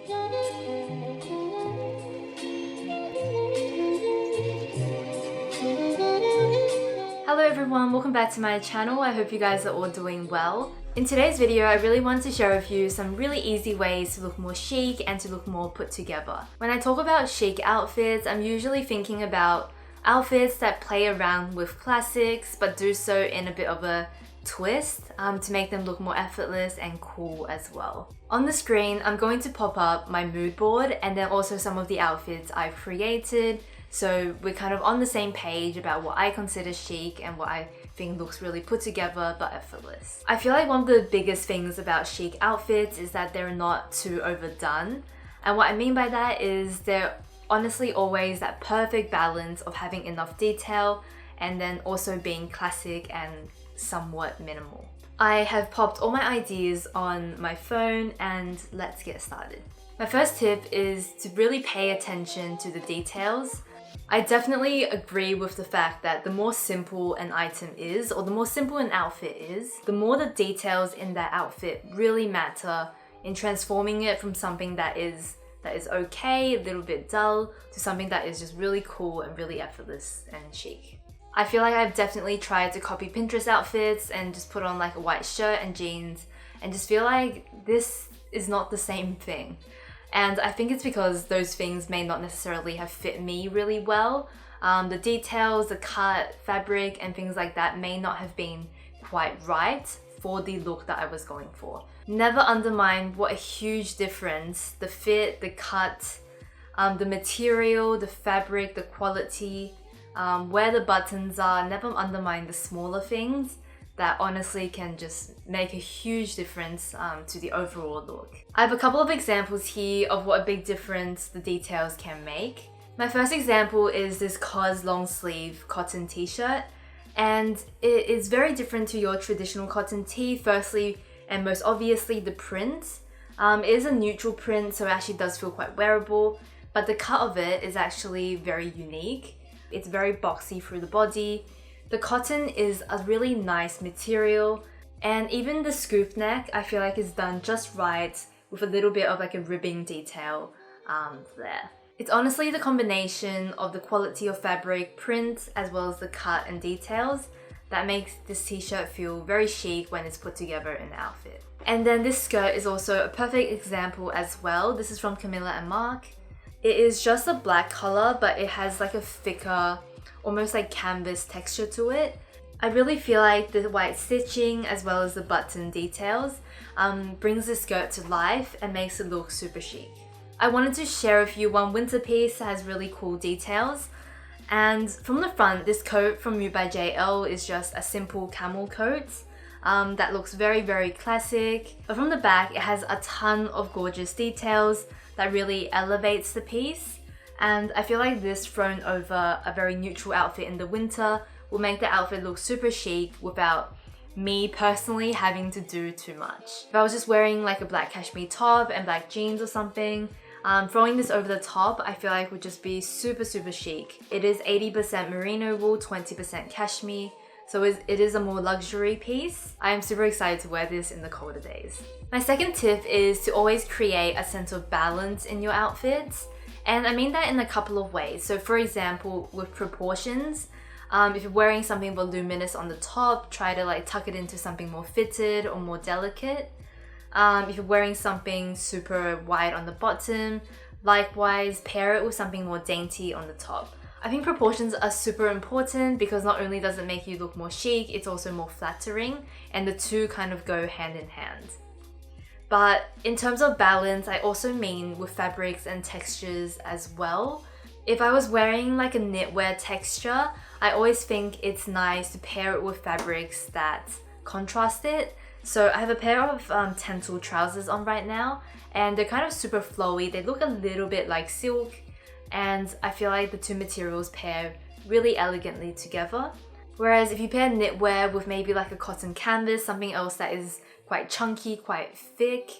Hello everyone, welcome back to my channel. I hope you guys are all doing well. In today's video, I really want to share with you some really easy ways to look more chic and to look more put together. When I talk about chic outfits, I'm usually thinking about outfits that play around with classics but do so in a bit of a twist to make them look more effortless and cool as well. On the screen, I'm going to pop up my mood board and then also some of the outfits I've created, so we're kind of on the same page about what I consider chic and what I think looks really put together but effortless. I feel like one of the biggest things about chic outfits is that they're not too overdone, and what I mean by that is they're honestly always that perfect balance of having enough detail and then also being classic and somewhat minimal. I have popped all my ideas on my phone and let's get started. My first tip is to really pay attention to the details. I definitely agree with the fact that the more simple an item is, or the more simple an outfit is, the more the details in that outfit really matter in transforming it from something that is okay, a little bit dull, to something that is just really cool and really effortless and chic. I feel like I've definitely tried to copy Pinterest outfits and just put on like a white shirt and jeans and just feel like this is not the same thing. And I think it's because those things may not necessarily have fit me really well. The details, the cut, fabric, and things like that may not have been quite right for the look that I was going for. Never undermine what a huge difference the fit, the cut, the material, the fabric, the quality, where the buttons are. Never undermine the smaller things that honestly can just make a huge difference to the overall look. I have a couple of examples here of what a big difference the details can make. My first example is this COS long sleeve cotton t-shirt, and it is very different to your traditional cotton tee. Firstly, and most obviously, the print. It is a neutral print, so it actually does feel quite wearable, but the cut of it is actually very unique. It's very boxy through the body. The cotton is a really nice material, and even the scoop neck I feel like is done just right with a little bit of like a ribbing detail there. It's honestly the combination of the quality of fabric, print, as well as the cut and details that makes this t-shirt feel very chic when it's put together in an outfit. And then this skirt is also a perfect example as well. This is from Camilla and Mark. It is just a black color, but it has like a thicker, almost like canvas texture to it. I really feel like the white stitching as well as the button details brings the skirt to life and makes it look super chic. I wanted to share with you one winter piece that has really cool details. And from the front, this coat from Mute by JL is just a simple camel coat that looks very, very classic. But from the back, it has a ton of gorgeous details that really elevates the piece. And I feel like this thrown over a very neutral outfit in the winter will make the outfit look super chic without me personally having to do too much. If I was just wearing like a black cashmere top and black jeans or something, throwing this over the top I feel like would just be super, super chic. It is 80% merino wool, 20% cashmere, so it is a more luxury piece. I am super excited to wear this in the colder days. My second tip is to always create a sense of balance in your outfits. And I mean that in a couple of ways. So for example, with proportions, if you're wearing something voluminous on the top, try to like tuck it into something more fitted or more delicate. If you're wearing something super wide on the bottom, likewise pair it with something more dainty on the top. I think proportions are super important because not only does it make you look more chic, it's also more flattering, and the two kind of go hand in hand. But in terms of balance, I also mean with fabrics and textures as well. If I was wearing like a knitwear texture, I always think it's nice to pair it with fabrics that contrast it. So I have a pair of tencel trousers on right now, and they're kind of super flowy. They look a little bit like silk, and I feel like the two materials pair really elegantly together. Whereas if you pair knitwear with maybe like a cotton canvas, something else that is quite chunky, quite thick,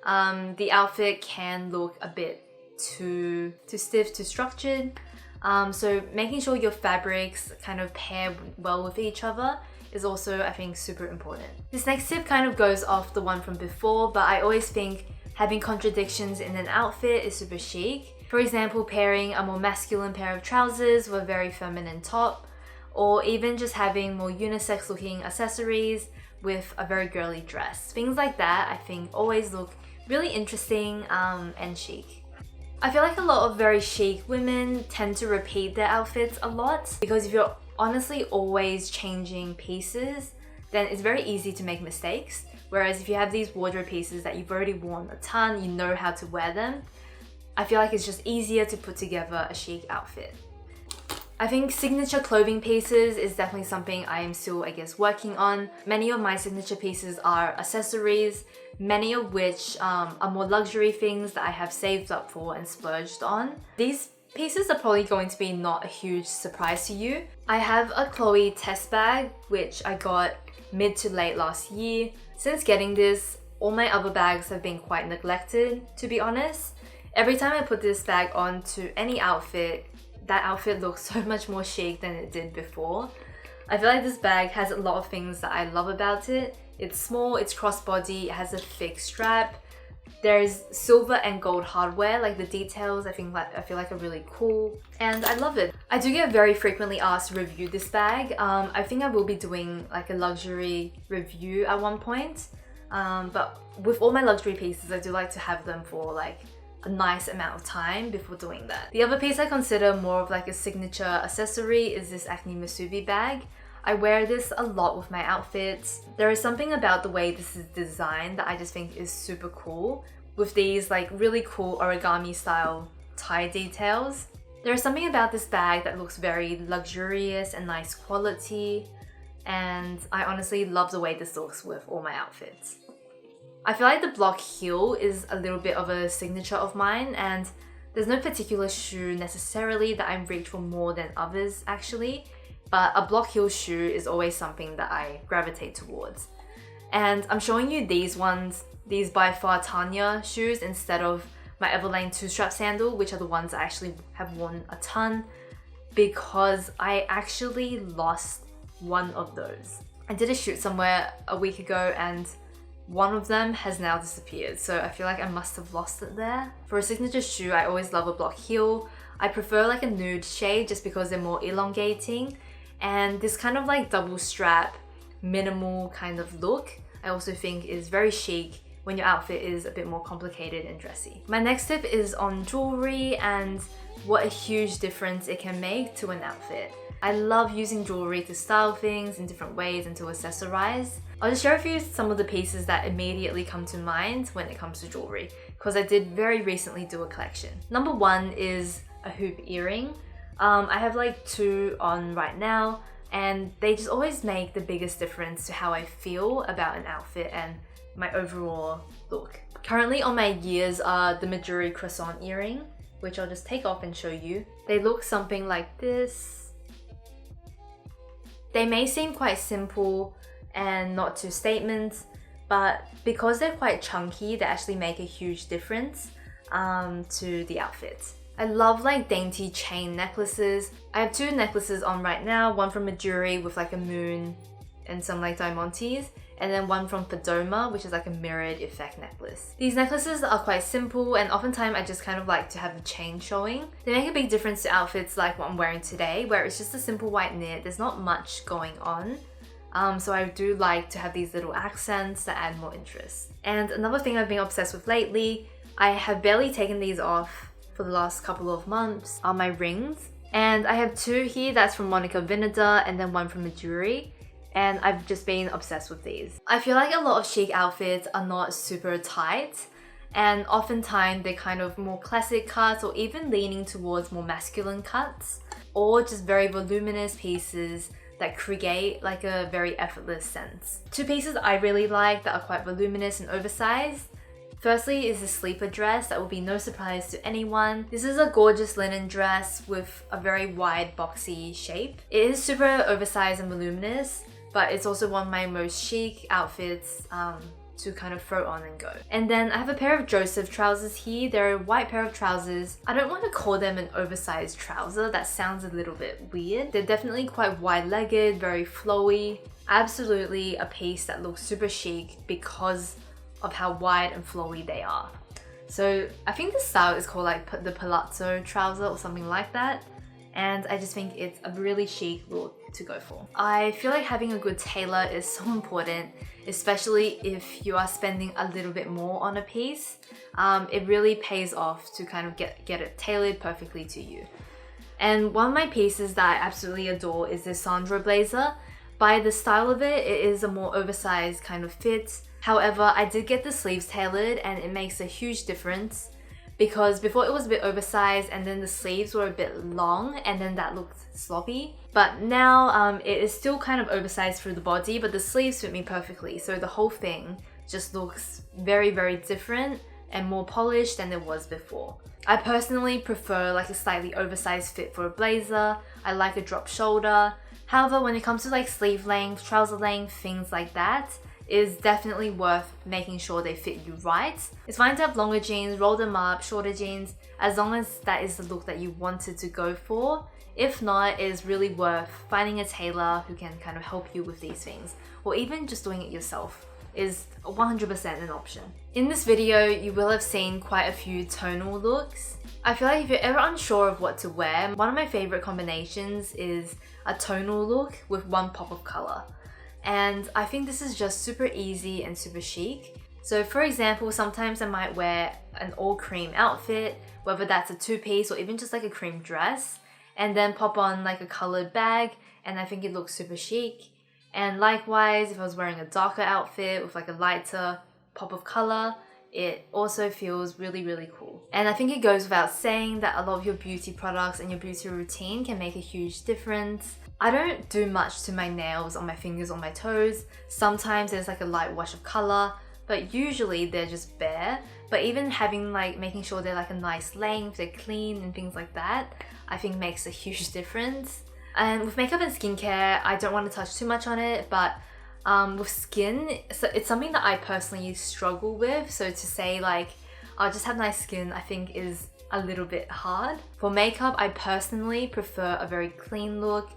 the outfit can look a bit too stiff, too structured. So making sure your fabrics kind of pair well with each other is also, I think, super important. This next tip kind of goes off the one from before, but I always think having contradictions in an outfit is super chic. For example, pairing a more masculine pair of trousers with a very feminine top, or even just having more unisex looking accessories with a very girly dress. Things like that I think always look really interesting and chic. I feel like a lot of very chic women tend to repeat their outfits a lot, because if you're honestly always changing pieces, then it's very easy to make mistakes. Whereas if you have these wardrobe pieces that you've already worn a ton, you know how to wear them, I feel like it's just easier to put together a chic outfit. I think signature clothing pieces is definitely something I am still, I guess, working on. Many of my signature pieces are accessories, many of which are more luxury things that I have saved up for and splurged on. These pieces are probably going to be not a huge surprise to you. I have a Chloe test bag, which I got mid to late last year. Since getting this, all my other bags have been quite neglected, to be honest. Every time I put this bag onto any outfit, that outfit looks so much more chic than it did before. I feel like this bag has a lot of things that I love about it. It's small, it's crossbody, it has a thick strap. There's silver and gold hardware, like the details I feel like are really cool, and I love it. I do get very frequently asked to review this bag. I think I will be doing like a luxury review at one point. But with all my luxury pieces, I do like to have them for like a nice amount of time before doing that. The other piece I consider more of like a signature accessory is this Acne Masubi bag. I wear this a lot with my outfits. There is something about the way this is designed that I just think is super cool, with these like really cool origami style tie details. There is something about this bag that looks very luxurious and nice quality, and I honestly love the way this looks with all my outfits. I feel like the block heel is a little bit of a signature of mine, and there's no particular shoe necessarily that I reach for more than others actually, but a block heel shoe is always something that I gravitate towards. And I'm showing you these ones, these by far Tanya shoes instead of my Everlane 2-strap sandal, which are the ones I actually have worn a ton, because I actually lost one of those. I did a shoot somewhere a week ago and one of them has now disappeared, so I feel like I must have lost it there. For a signature shoe, I always love a block heel. I prefer like a nude shade just because they're more elongating, and this kind of like double strap, minimal kind of look I also think is very chic when your outfit is a bit more complicated and dressy. My next tip is on jewelry and what a huge difference it can make to an outfit. I love using jewelry to style things in different ways and to accessorize. I'll just share with you some of the pieces that immediately come to mind when it comes to jewelry, because I did very recently do a collection. Number one is a hoop earring. I have like 2 on right now, and they just always make the biggest difference to how I feel about an outfit and my overall look. Currently on my ears are the Midori croissant earring, which I'll just take off and show you. They look something like this. They may seem quite simple and not too statement, but because they're quite chunky, they actually make a huge difference to the outfit. I love like dainty chain necklaces. I have 2 necklaces on right now, one from Midori with like a moon and some like diamantes, and then one from Fedoma, which is like a mirrored effect necklace. These necklaces are quite simple, and oftentimes I just kind of like to have the chain showing. They make a big difference to outfits like what I'm wearing today, where it's just a simple white knit, there's not much going on. So I do like to have these little accents that add more interest. And another thing I've been obsessed with lately, I have barely taken these off for the last couple of months, are my rings. And I have 2 here, that's from Monica Vinader and then one from Midori. And I've just been obsessed with these. I feel like a lot of chic outfits are not super tight, and oftentimes they're kind of more classic cuts or even leaning towards more masculine cuts, or just very voluminous pieces that create like a very effortless sense. 2 pieces I really like that are quite voluminous and oversized. Firstly is the sleeper dress that will be no surprise to anyone. This is a gorgeous linen dress with a very wide boxy shape. It is super oversized and voluminous, but it's also one of my most chic outfits to kind of throw on and go. And then I have a pair of Joseph trousers here. They're a white pair of trousers. I don't want to call them an oversized trouser, that sounds a little bit weird. They're definitely quite wide-legged, very flowy. Absolutely a piece that looks super chic because of how wide and flowy they are. So I think the style is called like the palazzo trouser or something like that. And I just think it's a really chic look to go for. I feel like having a good tailor is so important, especially if you are spending a little bit more on a piece. It really pays off to kind of get it tailored perfectly to you. And one of my pieces that I absolutely adore is this Sandra blazer. By the style of it, it is a more oversized kind of fit. However, I did get the sleeves tailored and it makes a huge difference, because before it was a bit oversized and then the sleeves were a bit long and then that looked sloppy. But now it is still kind of oversized through the body, but the sleeves fit me perfectly. So the whole thing just looks very, very different and more polished than it was before. I personally prefer like a slightly oversized fit for a blazer. I like a drop shoulder. However, when it comes to like sleeve length, trouser length, things like that, is definitely worth making sure they fit you right. It's fine to have longer jeans, roll them up, shorter jeans, as long as that is the look that you wanted to go for. If not, it is really worth finding a tailor who can kind of help you with these things, or even just doing it yourself is 100% an option. In this video, you will have seen quite a few tonal looks. I feel like if you're ever unsure of what to wear, one of my favorite combinations is a tonal look with one pop of color. And I think this is just super easy and super chic. So for example, sometimes I might wear an all cream outfit, whether that's a two-piece or even just like a cream dress, and then pop on like a colored bag, and I think it looks super chic. And likewise, if I was wearing a darker outfit with like a lighter pop of color, it also feels really, really cool. And I think it goes without saying that a lot of your beauty products and your beauty routine can make a huge difference. I don't do much to my nails, on my fingers, on my toes. Sometimes there's like a light wash of color, but usually they're just bare. But even having like, making sure they're like a nice length, they're clean and things like that, I think makes a huge difference. And with makeup and skincare, I don't want to touch too much on it, but with skin, so it's something that I personally struggle with. So to say like, I'll just have nice skin, I think is a little bit hard. For makeup, I personally prefer a very clean look,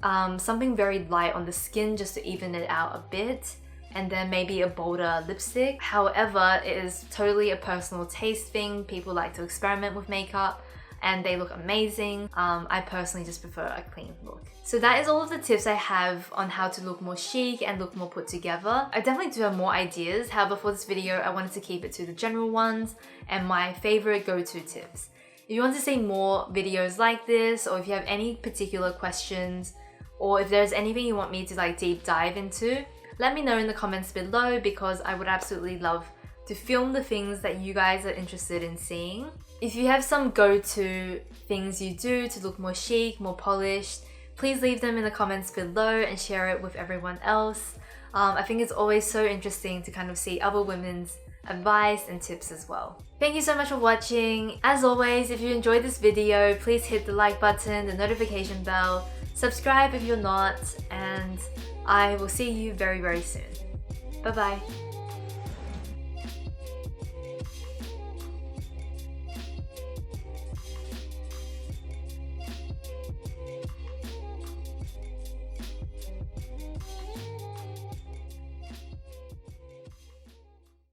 something very light on the skin just to even it out a bit, and then maybe a bolder lipstick. However, it is totally a personal taste thing. People like to experiment with makeup and they look amazing. I personally just prefer a clean look. So that is all of the tips I have on how to look more chic and look more put together. I definitely do have more ideas. However, for this video, I wanted to keep it to the general ones and my favorite go-to tips. If you want to see more videos like this, or if you have any particular questions, or if there's anything you want me to like deep dive into, let me know in the comments below, because I would absolutely love to film the things that you guys are interested in seeing. If you have some go-to things you do to look more chic, more polished, please leave them in the comments below and share it with everyone else. I think it's always so interesting to kind of see other women's advice and tips as well. Thank you so much for watching. As always, if you enjoyed this video, please hit the like button, the notification bell, subscribe if you're not, and I will see you very, very soon. Bye bye.